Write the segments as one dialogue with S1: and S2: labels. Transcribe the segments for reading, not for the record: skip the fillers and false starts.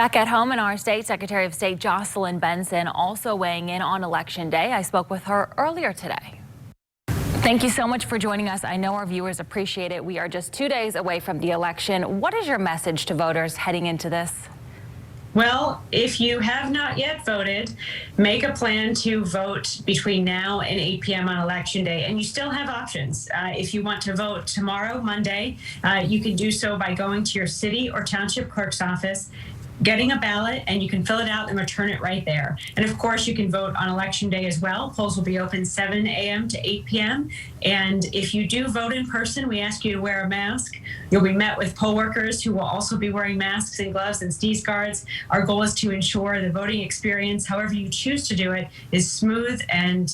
S1: Back at home in our state, Secretary of State Jocelyn Benson also weighing in on Election Day. I spoke with her earlier today. Thank you so much for joining us. I know our viewers appreciate it. We are just 2 days away from the election. What is your message to voters heading into this?
S2: Well, if you have not yet voted, make a plan to vote between now and 8 p.m. on Election Day. And you still have options. If you want to vote tomorrow, Monday, you can do so by going to your city or township clerk's office, getting a ballot, and you can fill it out and return it right there. And of course, you can vote on Election Day as well. Polls will be open 7 a.m. to 8 p.m. And if you do vote in person, we ask you to wear a mask. You'll be met with poll workers who will also be wearing masks and gloves and sneeze guards. Our goal is to ensure the voting experience, however you choose to do it, is smooth and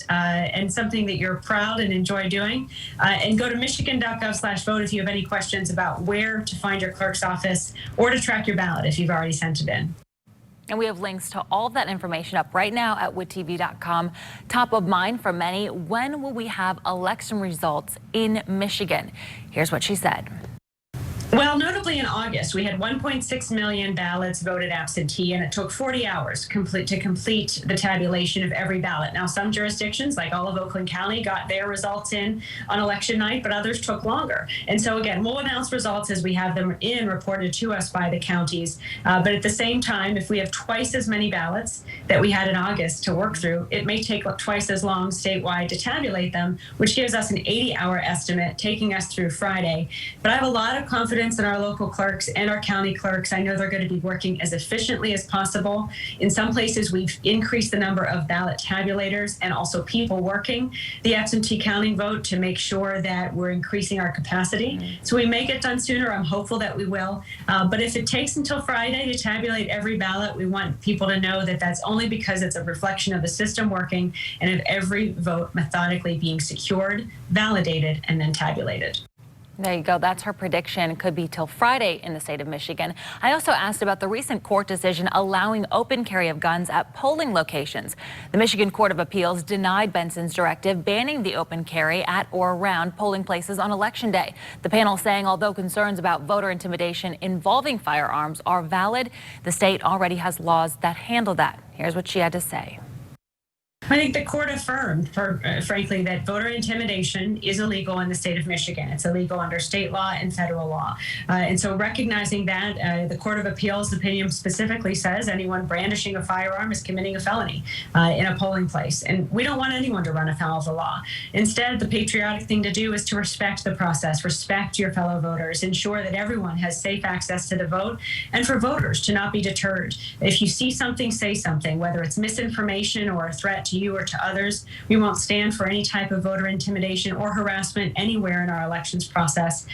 S2: something that you're proud and enjoy doing. And go to michigan.gov/vote if you have any questions about where to find your clerk's office or to track your ballot if you've already sent it in.
S1: And we have links to all of that information up right now at witTV.com. Top of mind for many, when will we have election results in Michigan? Here's what she said.
S2: Well, notably in August, we had 1.6 million ballots voted absentee, and it took 40 hours to complete the tabulation of every ballot. Now, some jurisdictions, like all of Oakland County, got their results in on election night, but others took longer. And so, again, we'll announce results as we have them in, reported to us by the counties. But at the same time, if we have twice as many ballots that we had in August to work through, it may take twice as long statewide to tabulate them, which gives us an 80-hour estimate, taking us through Friday. But I have a lot of confidence in our local clerks and our county clerks. I know they're going to be working as efficiently as possible. In some places, we've increased the number of ballot tabulators and also people working the absentee counting vote to make sure that we're increasing our capacity. So we may get done sooner. I'm hopeful that we will. But if it takes until Friday to tabulate every ballot, we want people to know that that's only because it's a reflection of the system working and of every vote methodically being secured, validated, and then tabulated.
S1: There you go. That's her prediction. Could be till Friday in the state of Michigan. I also asked about the recent court decision allowing open carry of guns at polling locations. The Michigan Court of Appeals denied Benson's directive banning the open carry at or around polling places on Election Day. The panel saying although concerns about voter intimidation involving firearms are valid, the state already has laws that handle that. Here's what she had to say.
S2: I think the court affirmed, frankly, that voter intimidation is illegal in the state of Michigan. It's illegal under state law and federal law. And so recognizing that, the Court of Appeals opinion specifically says anyone brandishing a firearm is committing a felony in a polling place. And we don't want anyone to run afoul of the law. Instead, the patriotic thing to do is to respect the process, respect your fellow voters, ensure that everyone has safe access to the vote, and for voters to not be deterred. If you see something, say something, whether it's misinformation or a threat to you or to others. We won't stand for any type of voter intimidation or harassment anywhere in our elections process.